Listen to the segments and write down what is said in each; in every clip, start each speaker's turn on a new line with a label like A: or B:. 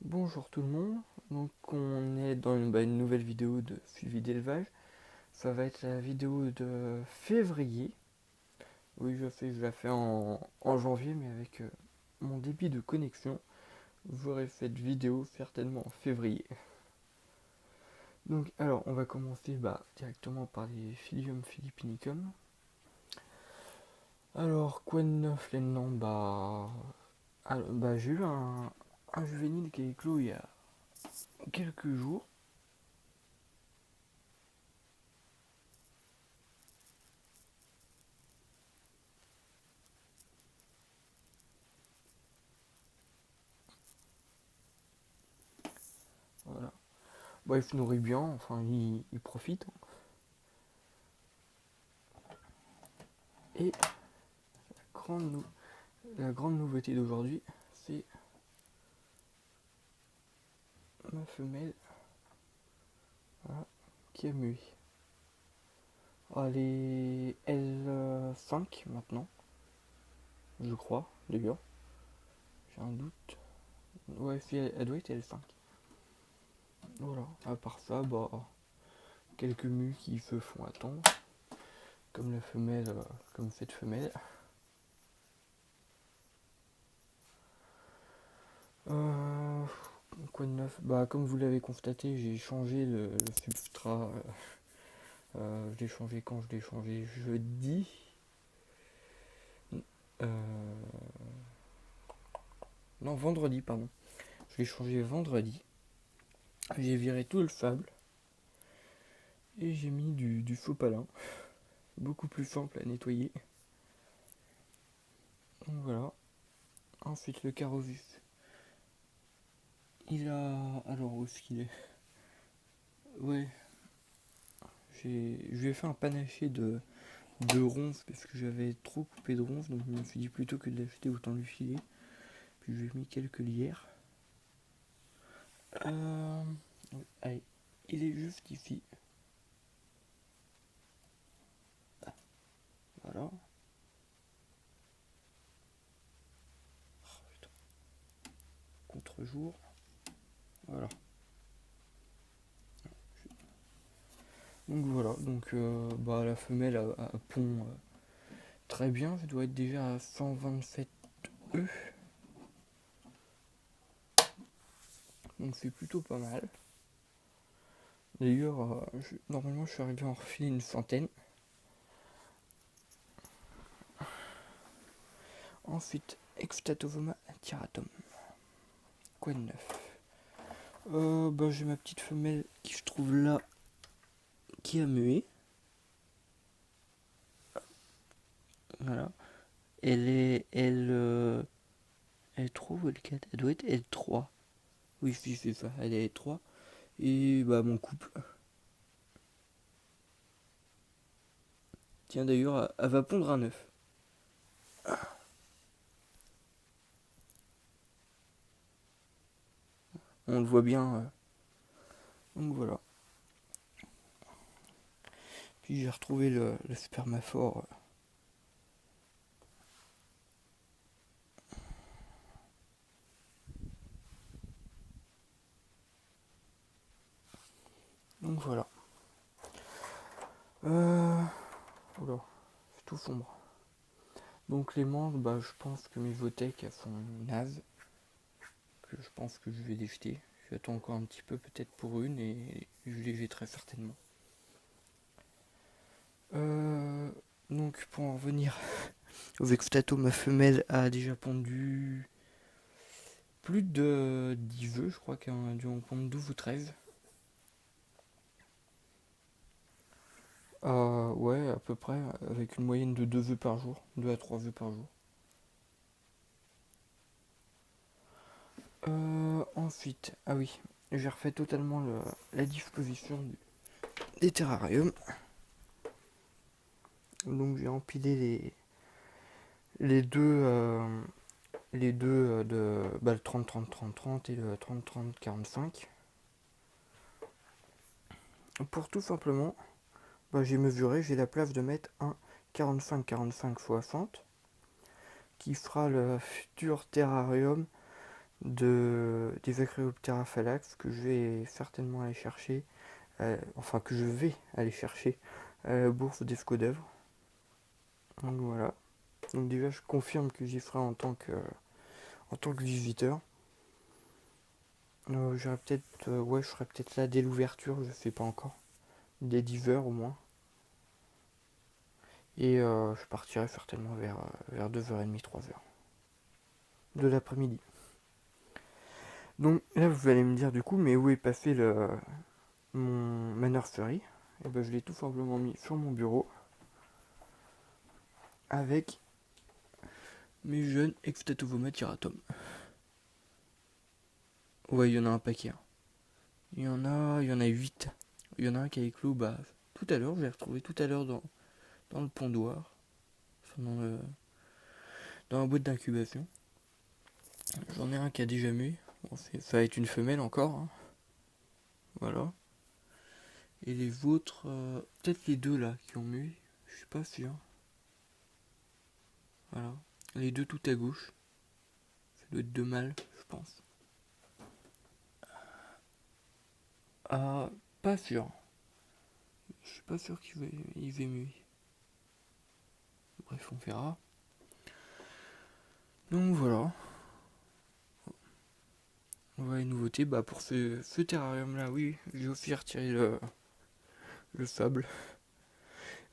A: Bonjour tout le monde, donc on est dans une nouvelle vidéo de suivi d'élevage. Ça va être la vidéo de février. Oui, je la fais en janvier, mais avec mon débit de connexion, j'aurai cette vidéo certainement en février. Donc alors on va commencer directement par les Filium philippinicum. Alors quoi de neuf là-dedans j'ai eu un juvénile qui est éclos il y a quelques jours. Voilà. Bah, il se nourrit bien, enfin il profite. Et grande nou- la grande nouveauté d'aujourd'hui, c'est ma femelle, voilà, qui a mué. Elle est L5 maintenant, je crois, d'ailleurs. J'ai un doute. Ouais, si elle doit être L5. Voilà, à part ça, quelques mues qui se font attendre, comme la femelle, comme cette femelle. Euh, quoi de neuf? Bah, comme vous l'avez constaté, j'ai changé le substrat. Je l'ai changé quand je l'ai changé jeudi. Euh, non, vendredi, pardon. Je l'ai changé vendredi. J'ai viré tout le sable. Et j'ai mis du faux palin. Beaucoup plus simple à nettoyer. Donc voilà. Ensuite, le carovis. Il a. Alors, où est-ce qu'il est? Ouais. Je lui ai fait un panaché de ronces parce que j'avais trop coupé de ronces. Donc, je me suis dit plutôt que de l'acheter, autant lui filer. Puis, je lui ai mis quelques lierres. Euh... Allez. Il est juste ici. Voilà. Contre-jour. Voilà. Donc voilà, la femelle a pond très bien, je dois être déjà à 127 œufs, donc c'est plutôt pas mal. D'ailleurs, normalement je suis arrivé à en refiler une centaine. Ensuite, Extatovoma tiratum. Quoi de neuf? J'ai ma petite femelle qui se trouve là, qui a mué. Voilà. Elle 3 ou L4? Elle doit être L3. Oui, si, c'est ça, elle est L3. Et mon couple. Tiens, d'ailleurs, elle va pondre un œuf. On le voit bien. Donc voilà. Puis j'ai retrouvé le spermaphore. Donc voilà. Oula, c'est tout sombre. Donc les manches, je pense que mes Votech elles sont nazes. Que je pense que je vais les jeter. J'attends encore un petit peu peut-être pour une et je les jetterai certainement. Donc pour en revenir au Vextato, ma femelle a déjà pondu plus de 10 œufs, je crois qu'elle a dû en pondre 12 ou 13. Ouais, à peu près, avec une moyenne de 2 œufs par jour, 2 à 3 œufs par jour. Ensuite, ah oui, j'ai refait totalement la disposition des terrariums. Donc j'ai empilé les deux, le 30-30-30-30 et le 30-30-45. Pour tout simplement, j'ai mesuré, j'ai la place de mettre un 45-45-60 qui fera le futur terrarium des Acreoptera phallax que je vais certainement aller chercher, enfin que je vais aller chercher à la bourse des Scodèvres. Donc voilà. Donc déjà je confirme que j'y ferai en tant que visiteur. J'aurais peut-être, ouais, je serai peut-être là dès l'ouverture, je sais pas encore. Dès 10h au moins. Et je partirai certainement vers 2h30, 3h de l'après-midi. Donc là vous allez me dire du coup, mais où est passé ma nursery? Et ben je l'ai tout simplement mis sur mon bureau avec mes jeunes Extatuvoma tiratum. Ouais, il y en a un paquet. Hein. Il y en a 8. Il y en a un qui a éclos tout à l'heure, je l'ai retrouvé tout à l'heure dans le pondoir. Enfin, dans la boîte d'incubation. J'en ai un qui a déjà mué. Bon, ça va être une femelle encore. Hein. Voilà. Et les autres, peut-être les deux là qui ont mué. Je suis pas sûr. Voilà. Les deux tout à gauche. Ça doit être deux mâles, je pense. Ah, pas sûr. Je suis pas sûr qu'il va muer. Bref, on verra. Donc voilà. Ouais, nouveauté, pour ce terrarium là, oui, j'ai aussi retiré le sable.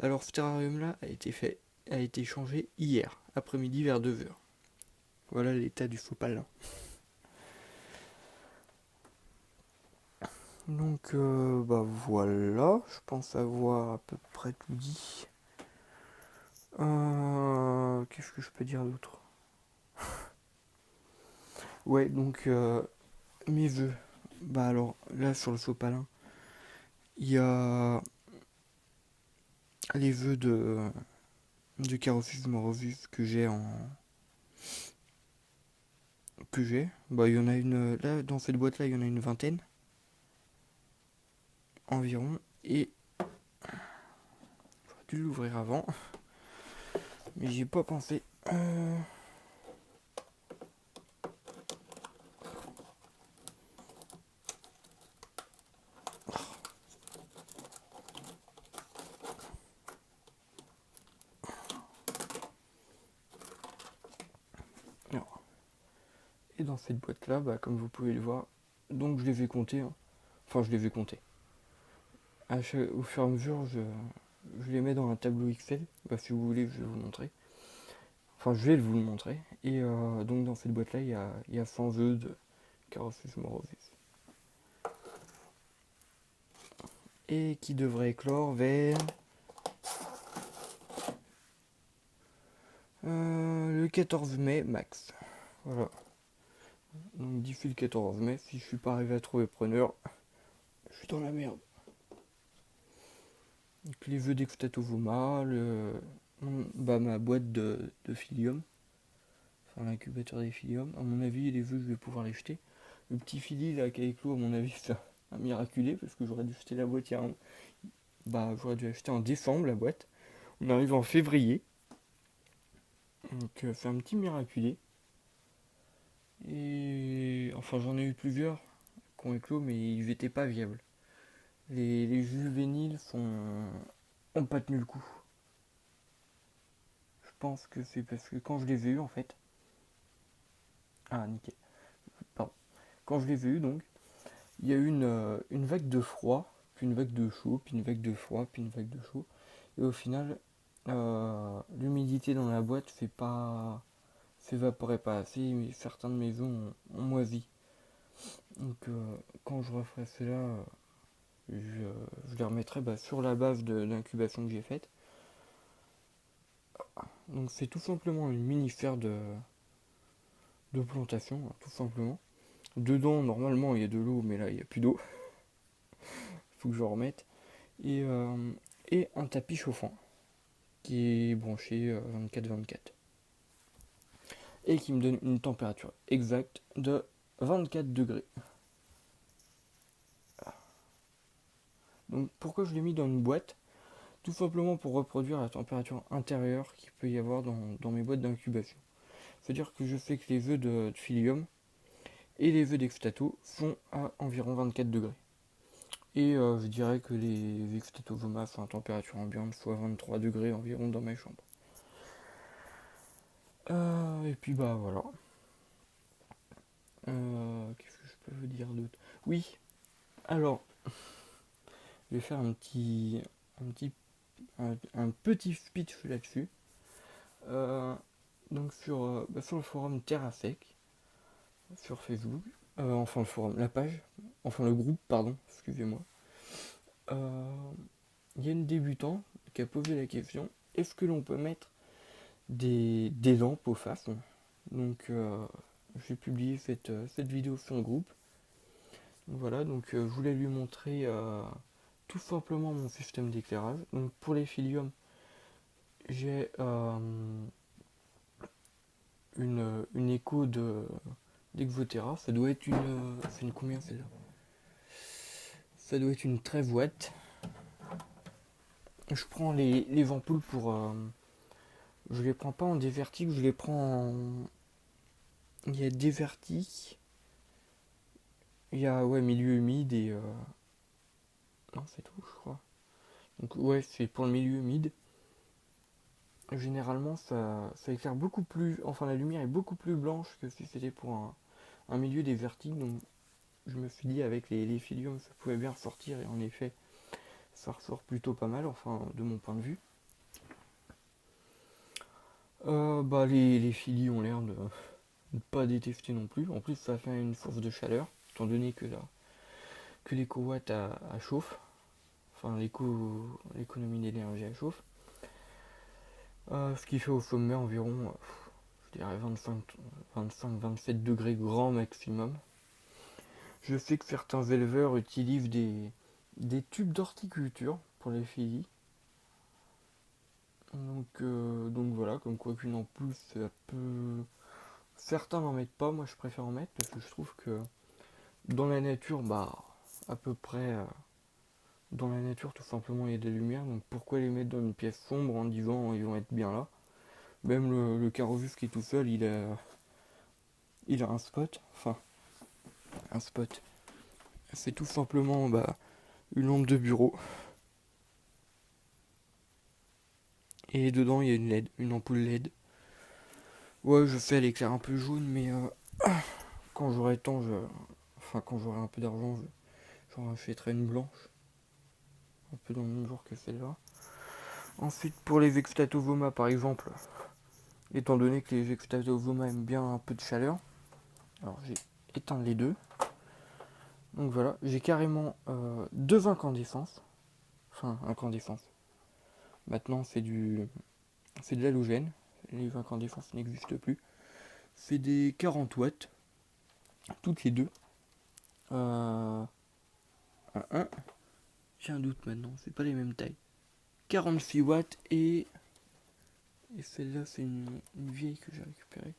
A: Alors ce terrarium là a été changé hier, après-midi vers 2h. Voilà l'état du sopalin. Donc voilà, je pense avoir à peu près tout dit. Qu'est-ce que je peux dire d'autre? Ouais, donc mes vœux. Alors là sur le sopalin, il y a les vœux de Carophis morovus que j'ai il y en a une là dans cette boîte là, il y en a une vingtaine environ et j'aurais dû l'ouvrir avant, mais j'y ai pas pensé. Alors. Et dans cette boîte là, comme vous pouvez le voir, donc je les vais compter. Hein. Enfin, je les vais compter. Au fur et à mesure, je les mets dans un tableau Excel. Si vous voulez, je vais vous montrer. Enfin, je vais vous le montrer. Et donc, dans cette boîte-là, il y a 100 œufs de Carophis morovus. Et qui devrait éclore vers le 14 mai max. Voilà. Donc, d'ici le 14 mai, si je suis pas arrivé à trouver preneur, je suis dans la merde. Donc, les vœux d'Extatuvoma, ma boîte de Philium, enfin l'incubateur des Philium. À mon avis, les vœux, je vais pouvoir les jeter. Le petit Philly là qui a éclos, à mon avis, c'est un miraculé parce que j'aurais dû acheter la boîte j'aurais dû acheter en décembre la boîte. On arrive en février. Donc c'est un petit miraculé. Et enfin j'en ai eu plusieurs qui ont éclos mais ils n'étaient pas viables. Les juvéniles ont pas tenu le coup. Je pense que c'est parce que quand je les ai eus en fait. Ah nickel. Pardon. Quand je les ai eus donc, il y a eu une vague de froid, puis une vague de chaud, puis une vague de froid, puis une vague de chaud. Et au final, l'humidité dans la boîte s'évaporait pas assez, mais certains de mes œufs ont moisi. Donc quand je referai cela, je les remettrai sur la base d'incubation que j'ai faite. Donc c'est tout simplement une mini-ferre de plantation, hein, tout simplement. Dedans, normalement, il y a de l'eau, mais là, il n'y a plus d'eau. Faut que je remette. Et un tapis chauffant qui est branché 24-24 et qui me donne une température exacte de 24 degrés. Donc pourquoi je l'ai mis dans une boîte? Tout simplement pour reproduire la température intérieure qu'il peut y avoir dans mes boîtes d'incubation. C'est-à-dire que je sais que les œufs de Philium, et les Vextato font à environ 24 degrés. Et je dirais que les Vextato Voma sont à température ambiante, soit 23 degrés environ dans ma chambre. Et puis bah voilà. Qu'est-ce que je peux vous dire d'autre? Oui, alors, je vais faire un petit speech là-dessus. Donc sur le forum TerraSec, sur Facebook, enfin le forum, la page, enfin le groupe, pardon, excusez-moi. Il y a une débutante qui a posé la question, est-ce que l'on peut mettre des lampes aux faces? Donc j'ai publié cette vidéo sur le groupe. Donc, voilà, donc je voulais lui montrer tout simplement mon système d'éclairage. Donc pour les Philium, j'ai une écho d'Exotera. Ça doit être c'est une combien celle-là? Ça doit être une 13 watts. Je prends les ampoules pour. Je les prends pas en dévertique, je les prends en. Il y a dévertique. Il y a ouais, milieu humide et. Non, c'est tout, je crois. Donc ouais, c'est pour le milieu humide. Généralement, ça éclaire beaucoup plus. Enfin, la lumière est beaucoup plus blanche que si c'était pour un milieu dévertique. Donc, je me suis dit, avec les Philium, ça pouvait bien ressortir. Et en effet, ça ressort plutôt pas mal, enfin, de mon point de vue. Bah, les Philly ont l'air de ne pas détester non plus. En plus, ça fait une source de chaleur, étant donné que l'éco-watt à chauffe. Enfin, l'économie d'énergie à chauffe. Ce qui fait au sommet environ, je dirais 25-27 degrés grand maximum. Je sais que certains éleveurs utilisent des tubes d'horticulture pour les filles. Donc voilà, comme quoi qu'une ampoule, ça peut. Certains n'en mettent pas, moi je préfère en mettre parce que je trouve que dans la nature, bah à peu près dans la nature tout simplement il y a des lumières, donc pourquoi les mettre dans une pièce sombre en disant ils vont être bien là? Même le Carovus qui est tout seul, il a un spot, enfin un spot. C'est tout simplement bah, une lampe de bureau. Et dedans il y a une LED, une ampoule LED. Ouais, je sais, elle éclaire un peu jaune, mais quand j'aurai le temps, enfin quand j'aurai un peu d'argent, j'en achèterai une blanche. Un peu dans le même genre que celle-là. Ensuite, pour les Vextatovoma par exemple, étant donné que les Vextatovoma aiment bien un peu de chaleur, alors j'ai éteint les deux. Donc voilà, j'ai carrément deux incandescences. Enfin, incandescence. Maintenant, c'est de l'halogène. Les incandescences n'existent plus. C'est des 40 watts, toutes les deux. J'ai un doute maintenant, c'est pas les mêmes tailles. 46 watts et celle-là, c'est une vieille que j'ai récupérée.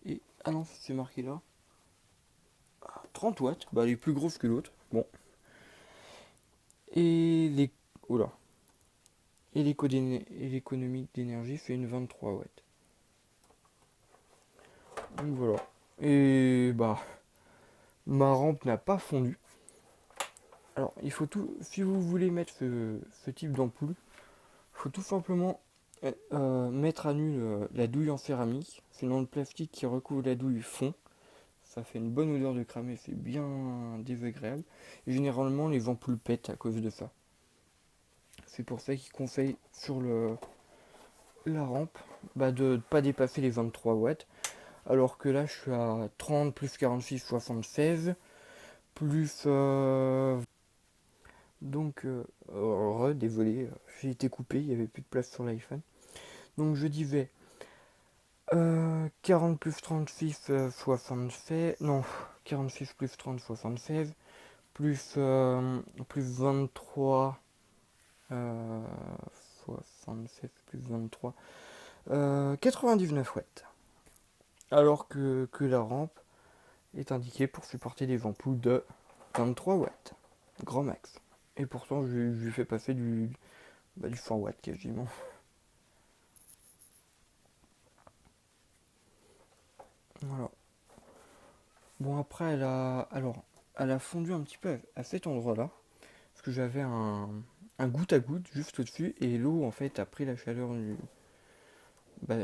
A: Et ah non, c'est marqué là. 30 watts, bah elle est plus grosse que l'autre. Bon. Et les. Oula. Et l'économie d'énergie fait une 23 watts. Donc voilà. Et bah. Ma rampe n'a pas fondu. Alors, il faut tout. Si vous voulez mettre ce type d'ampoule, il faut tout simplement mettre à nu la douille en céramique. Sinon, le plastique qui recouvre la douille fond. Ça fait une bonne odeur de cramé, c'est bien désagréable. Et généralement, les ampoules pètent à cause de ça. C'est pour ça qu'ils conseillent sur la rampe bah, de ne pas dépasser les 23 watts. Alors que là, je suis à 30 plus 46, 76. Plus. Donc, désolé, j'ai été coupé, il n'y avait plus de place sur l'iPhone. Donc, je disais 40 plus 36, 76. Non, 46 plus 30, 76. Plus 23. 76 plus 23. 99 watts. Alors que la rampe est indiquée pour supporter des ampoules de 23 watts. Grand max. Et pourtant, je lui fais passer du 100 watts quasiment. Voilà. Bon après elle a fondu un petit peu à cet endroit-là. Parce que j'avais un goutte à goutte juste au-dessus et l'eau en fait a pris la chaleur bah,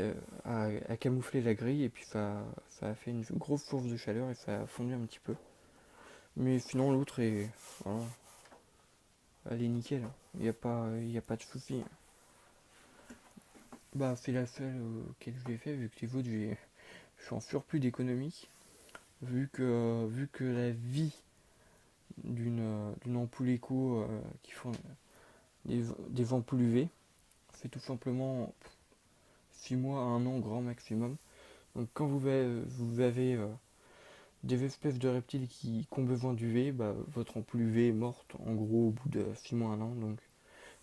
A: a camouflé la grille et puis ça a fait une grosse source de chaleur et ça a fondu un petit peu. Mais sinon l'autre est. Voilà, elle est nickel. Il y a pas de souci. Bah c'est la seule auquel je l'ai fait vu que les autres je suis en surplus d'économie. Vu que la vie d'une ampoule éco qui font des ampoules UV, c'est tout simplement 6 mois à 1 an grand maximum. Donc quand vous avez des espèces de reptiles qui ont besoin d'UV, bah, votre ampoule UV est morte en gros au bout de 6 mois à 1 an. Donc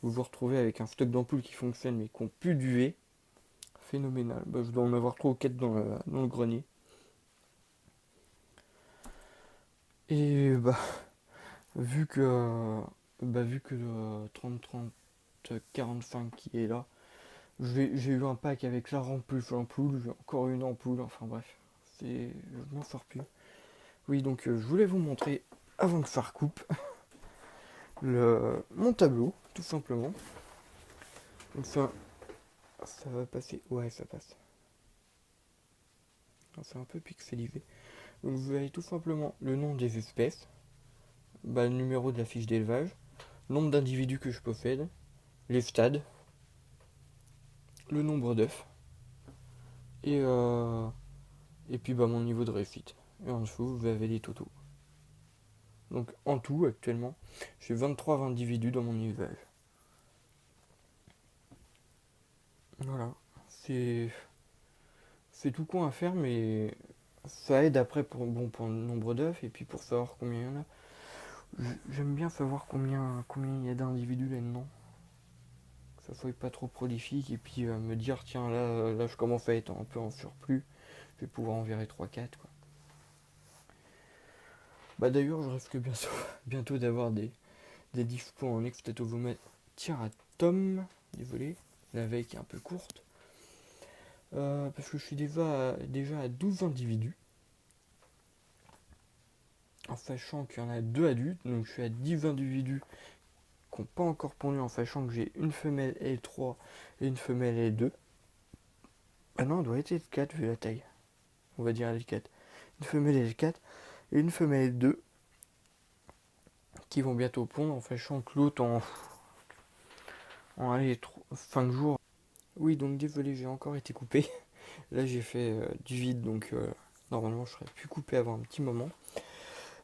A: vous vous retrouvez avec un stock d'ampoules qui fonctionne mais qui n'ont plus d'UV. Phénoménal. Bah, je dois en avoir 3 ou 4 dans le grenier. Et vu que le 30-30-45 qui est là, j'ai eu un pack avec la plus l'ampoule, j'ai encore une ampoule, enfin bref, je m'en sors plus. Oui, donc je voulais vous montrer, avant que ça recoupe, mon tableau, tout simplement. Donc ça va passer, ouais ça passe. C'est un peu pixelisé. Donc vous avez tout simplement le nom des espèces, bah, le numéro de la fiche d'élevage, nombre d'individus que je possède, les stades, le nombre d'œufs, et, euh, et puis bah, mon niveau de réussite. Et en dessous, vous avez les totaux. Donc en tout, actuellement, j'ai 23 individus dans mon élevage. Voilà. C'est c'est tout con à faire, mais ça aide après pour le nombre d'œufs et puis pour savoir combien il y en a. J'aime bien savoir combien il y a d'individus là-dedans. Que ça soit pas trop prolifique et puis me dire tiens là je commence à être un peu en surplus. Je vais pouvoir en virer 3-4 quoi. Bah d'ailleurs je risque bientôt d'avoir des dispos en extatovomètre. Tiens à Tom, désolé, la veille qui est un peu courte. Parce que je suis déjà à 12 individus. En sachant qu'il y en a 2 adultes, donc je suis à 10 individus qui n'ont pas encore pondu, en sachant que j'ai une femelle L3 et une femelle L2. Ah non, elle doit être L4 vu la taille. On va dire L4. Une femelle L4 et une femelle L2 qui vont bientôt pondre, en sachant que l'autre en allez, 5 jours. Oui, donc désolé, j'ai encore été coupé. Là, j'ai fait du vide, donc normalement, je serais plus coupé avant un petit moment.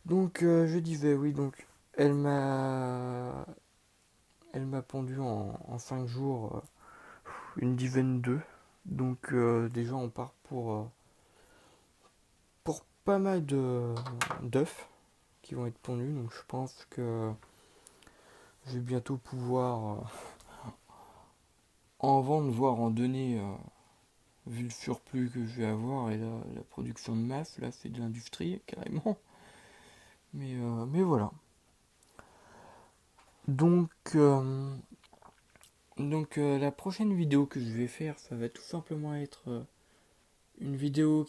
A: Donc, je disais, oui, donc, elle m'a elle m'a pondu en 5 jours une dizaine d'œufs. Donc, déjà, on part pour pas mal d'œufs qui vont être pondus. Donc, je pense que je vais bientôt pouvoir en vendre, voire en donner. Vu le surplus que je vais avoir et la production de masse, là c'est de l'industrie carrément. Mais voilà. Donc, la prochaine vidéo que je vais faire, ça va tout simplement être une vidéo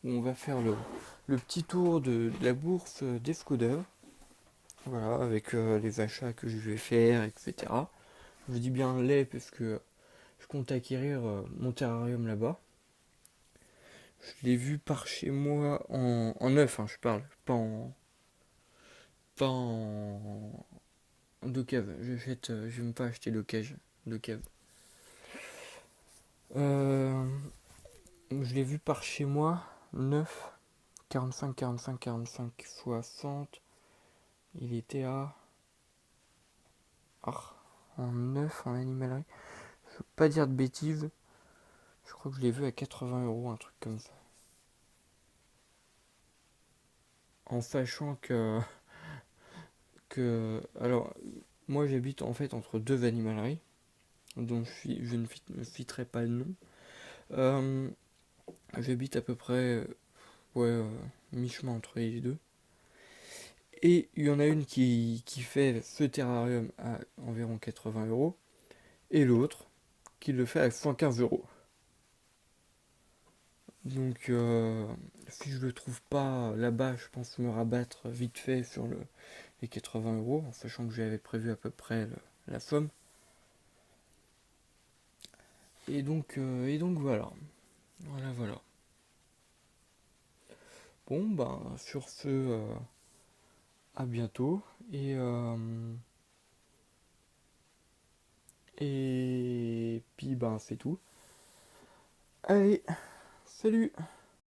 A: où on va faire le petit tour de la bourse d'Escodeur. Voilà, avec les achats que je vais faire, etc. Je dis bien les parce que je compte acquérir mon terrarium là-bas. Je l'ai vu par chez moi en neuf, hein, je parle, pas en de cave. Je vais pas acheter de cave. Euh, je l'ai vu par chez moi, neuf, 45, 45, 45, 60. Il était en neuf en animalerie. Je veux pas dire de bêtises. Je crois que je l'ai vu à 80 €, un truc comme ça. En sachant alors, moi j'habite en fait entre deux animaleries, dont je ne citerai pas le nom. Euh, J'habite à peu près, ouais, mi-chemin entre les deux. Et il y en a une qui fait ce terrarium à environ 80 € et l'autre qui le fait à 115 €. Donc si je le trouve pas là-bas, je pense me rabattre vite fait sur les 80 €, en sachant que j'avais prévu à peu près la somme. Et donc voilà. Voilà, voilà. Bon, ben, sur ce, à bientôt. Et puis, ben, c'est tout. Allez, salut!